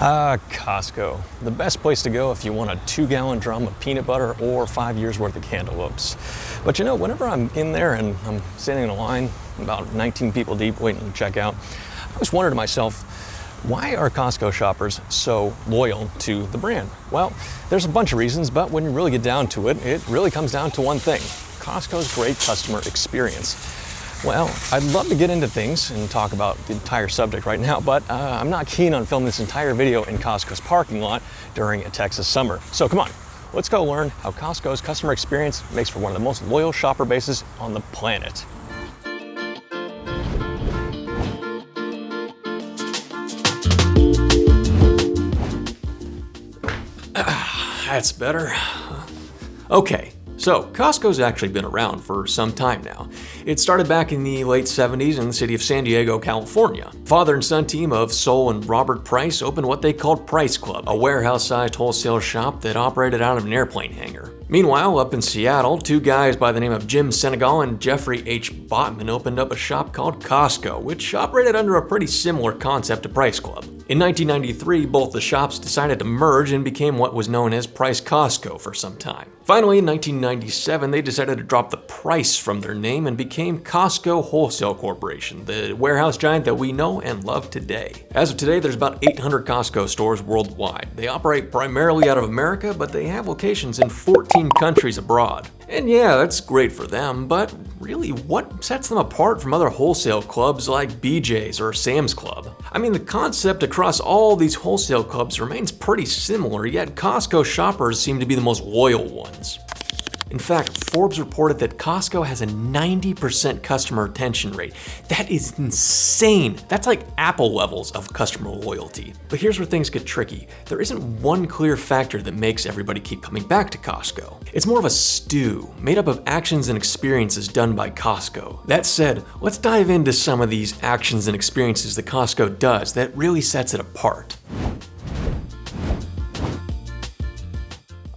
Costco. The best place to go if you want a 2-gallon drum of peanut butter or 5 years worth of cantaloupes. But you know, whenever I'm in there and I'm standing in a line, about 19 people deep waiting to check out, I always wonder to myself, why are Costco shoppers so loyal to the brand? Well, there's a bunch of reasons, but when you really get down to it, it really comes down to one thing: Costco's great customer experience. Well, I'd love to get into things and talk about the entire subject right now, but I'm not keen on filming this entire video in Costco's parking lot during a Texas summer. So come on, let's go learn how Costco's customer experience makes for one of the most loyal shopper bases on the planet. That's better. Okay. So, Costco's actually been around for some time now. It started back in the late 70s in the city of San Diego, California. Father and son team of Sol and Robert Price opened what they called Price Club, a warehouse-sized wholesale shop that operated out of an airplane hangar. Meanwhile, up in Seattle, two guys by the name of Jim Senegal and Jeffrey H. Botman opened up a shop called Costco, which operated under a pretty similar concept to Price Club. In 1993, both the shops decided to merge and became what was known as Price Costco for some time. Finally, in 1997, they decided to drop the price from their name and became Costco Wholesale Corporation, the warehouse giant that we know and love today. As of today, there's about 800 Costco stores worldwide. They operate primarily out of America, but they have locations in 14 countries abroad. And yeah, that's great for them, but really, what sets them apart from other wholesale clubs like BJ's or Sam's Club? I mean, the concept across all these wholesale clubs remains pretty similar, yet Costco shoppers seem to be the most loyal ones. In fact, Forbes reported that Costco has a 90% customer retention rate. That is insane. That's like Apple levels of customer loyalty. But here's where things get tricky. There isn't one clear factor that makes everybody keep coming back to Costco. It's more of a stew, made up of actions and experiences done by Costco. That said, let's dive into some of these actions and experiences that Costco does that really sets it apart.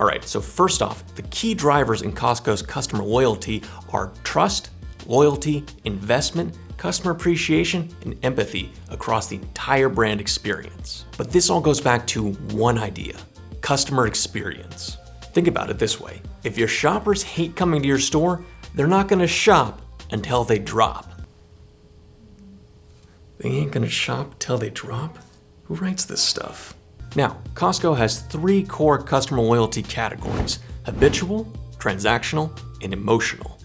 Alright, so first off, the key drivers in Costco's customer loyalty are trust, loyalty, investment, customer appreciation, and empathy across the entire brand experience. But this all goes back to one idea: customer experience. Think about it this way: if your shoppers hate coming to your store, they're not going to shop until they drop. They ain't gonna shop till they drop? Who writes this stuff? Now, Costco has 3 core customer loyalty categories: habitual, transactional, and emotional.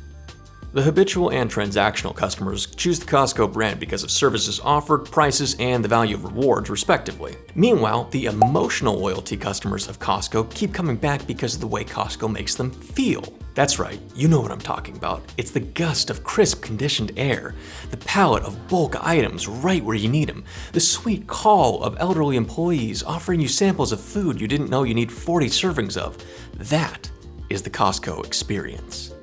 The habitual and transactional customers choose the Costco brand because of services offered, prices, and the value of rewards, respectively. Meanwhile, the emotional loyalty customers of Costco keep coming back because of the way Costco makes them feel. That's right, you know what I'm talking about. It's the gust of crisp, conditioned air, the palette of bulk items right where you need them, the sweet call of elderly employees offering you samples of food you didn't know you need 40 servings of. That is the Costco experience.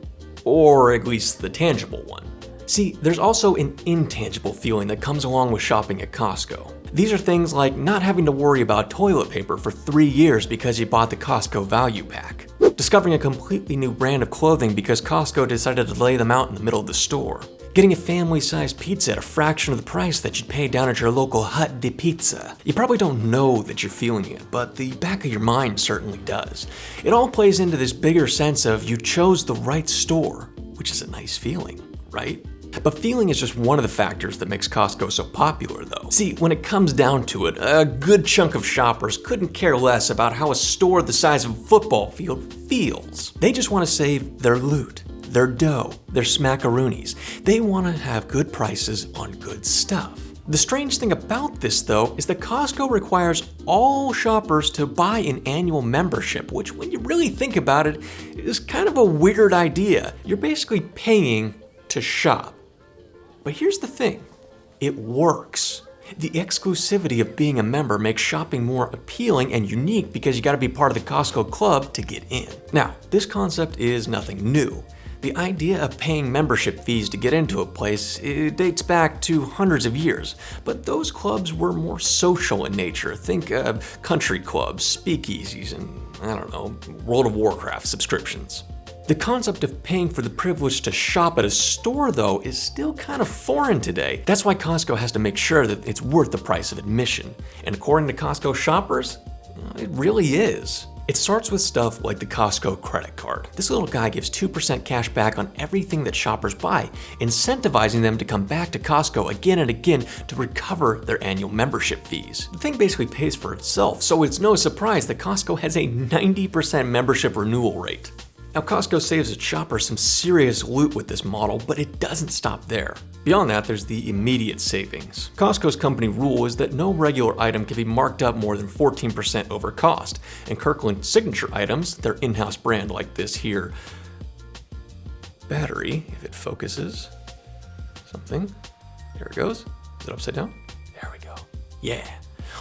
Or at least the tangible one. See, there's also an intangible feeling that comes along with shopping at Costco. These are things like not having to worry about toilet paper for 3 years because you bought the Costco value pack. Discovering a completely new brand of clothing because Costco decided to lay them out in the middle of the store. Getting a family-sized pizza at a fraction of the price that you'd pay down at your local Hut de Pizza. You probably don't know that you're feeling it, but the back of your mind certainly does. It all plays into this bigger sense of you chose the right store, which is a nice feeling, right? But feeling is just one of the factors that makes Costco so popular, though. See, when it comes down to it, a good chunk of shoppers couldn't care less about how a store the size of a football field feels. They just want to save their loot, their dough, their smackaroonies. They want to have good prices on good stuff. The strange thing about this, though, is that Costco requires all shoppers to buy an annual membership, which, when you really think about it, is kind of a weird idea. You're basically paying to shop. But here's the thing: it works. The exclusivity of being a member makes shopping more appealing and unique because you gotta be part of the Costco club to get in. Now, this concept is nothing new. The idea of paying membership fees to get into a place, it dates back to hundreds of years, but those clubs were more social in nature. Think country clubs, speakeasies, and I don't know, World of Warcraft subscriptions. The concept of paying for the privilege to shop at a store, though, is still kind of foreign today. That's why Costco has to make sure that it's worth the price of admission. And according to Costco shoppers, it really is. It starts with stuff like the Costco credit card. This little guy gives 2% cash back on everything that shoppers buy, incentivizing them to come back to Costco again and again to recover their annual membership fees. The thing basically pays for itself, so it's no surprise that Costco has a 90% membership renewal rate. Now, Costco saves its shoppers some serious loot with this model, but it doesn't stop there. Beyond that, there's the immediate savings. Costco's company rule is that no regular item can be marked up more than 14% over cost, and Kirkland signature items, their in-house brand like this here, battery, if it focuses, something, there it goes, is it upside down? There we go, yeah.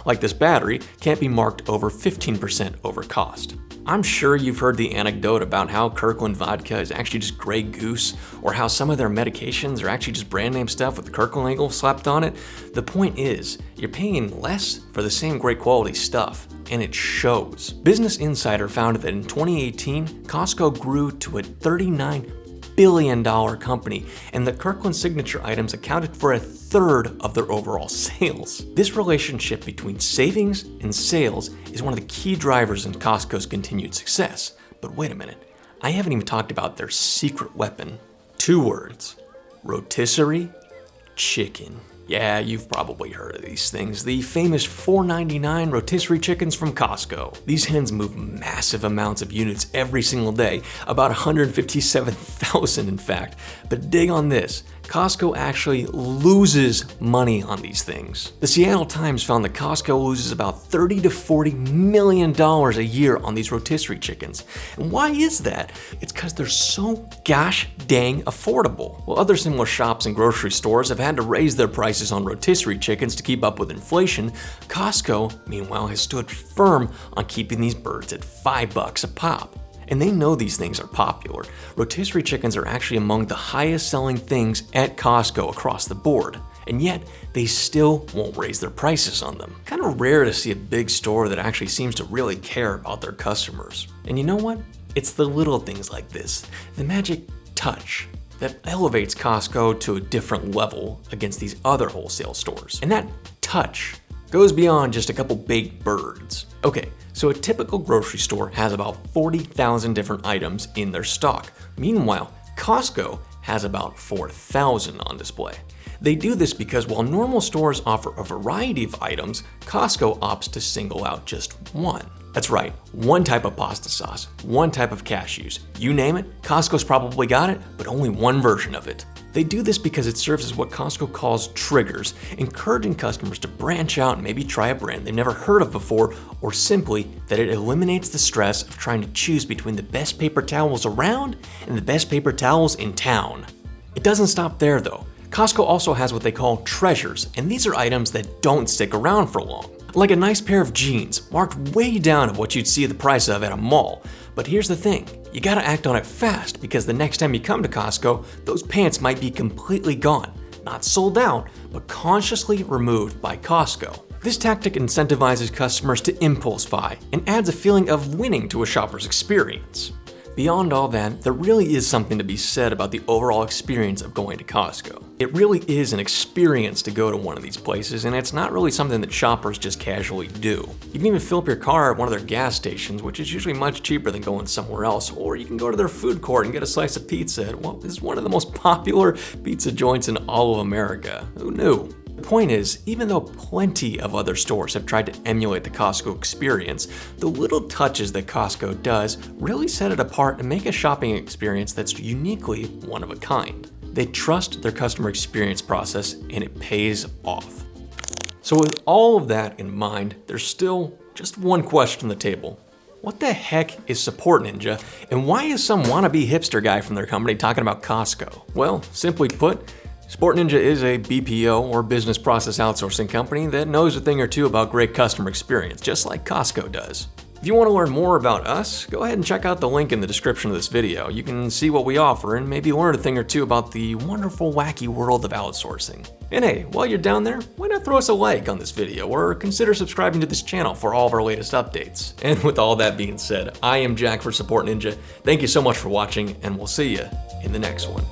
Like this battery, can't be marked over 15% over cost. I'm sure you've heard the anecdote about how Kirkland vodka is actually just Grey Goose, or how some of their medications are actually just brand name stuff with the Kirkland label slapped on it. The point is, you're paying less for the same great quality stuff, and it shows. Business Insider found that in 2018, Costco grew to a $39 billion company, and the Kirkland signature items accounted for 1/3 of their overall sales. This relationship between savings and sales is one of the key drivers in Costco's continued success. But wait a minute, I haven't even talked about their secret weapon. 2 words: rotisserie chicken. Yeah, you've probably heard of these things. The famous $4.99 rotisserie chickens from Costco. These hens move massive amounts of units every single day, about 157,000 in fact. But dig on this, Costco actually loses money on these things. The Seattle Times found that Costco loses about $30 to $40 million a year on these rotisserie chickens. And why is that? It's because they're so gosh dang affordable. While other similar shops and grocery stores have had to raise their prices on rotisserie chickens to keep up with inflation, Costco, meanwhile, has stood firm on keeping these birds at $5 a pop. And they know these things are popular. Rotisserie chickens are actually among the highest selling things at Costco across the board. And yet, they still won't raise their prices on them. Kind of rare to see a big store that actually seems to really care about their customers. And you know what? It's the little things like this, the magic touch, that elevates Costco to a different level against these other wholesale stores. And that touch goes beyond just a couple baked birds. Okay, so a typical grocery store has about 40,000 different items in their stock. Meanwhile, Costco has about 4,000 on display. They do this because while normal stores offer a variety of items, Costco opts to single out just one. That's right, one type of pasta sauce, one type of cashews. You name it, Costco's probably got it, but only one version of it. They do this because it serves as what Costco calls triggers, encouraging customers to branch out and maybe try a brand they've never heard of before, or simply that it eliminates the stress of trying to choose between the best paper towels around and the best paper towels in town. It doesn't stop there though. Costco also has what they call treasures, and these are items that don't stick around for long. Like a nice pair of jeans, marked way down of what you'd see the price of at a mall. But here's the thing, you gotta act on it fast because the next time you come to Costco, those pants might be completely gone. Not sold out, but consciously removed by Costco. This tactic incentivizes customers to impulse buy and adds a feeling of winning to a shopper's experience. Beyond all that, there really is something to be said about the overall experience of going to Costco. It really is an experience to go to one of these places, and it's not really something that shoppers just casually do. You can even fill up your car at one of their gas stations, which is usually much cheaper than going somewhere else, or you can go to their food court and get a slice of pizza at what is one of the most popular pizza joints in all of America. Who knew? The point is, even though plenty of other stores have tried to emulate the Costco experience, the little touches that Costco does really set it apart and make a shopping experience that's uniquely one of a kind. They trust their customer experience process and it pays off. So with all of that in mind, there's still just one question on the table. What the heck is SupportNinja, and why is some wannabe hipster guy from their company talking about Costco? Well, simply put, SupportNinja is a BPO or business process outsourcing company that knows a thing or two about great customer experience, just like Costco does. If you want to learn more about us, go ahead and check out the link in the description of this video. You can see what we offer and maybe learn a thing or two about the wonderful, wacky world of outsourcing. And hey, while you're down there, why not throw us a like on this video or consider subscribing to this channel for all of our latest updates. And with all that being said, I am Jack for SupportNinja. Thank you so much for watching, and we'll see you in the next one.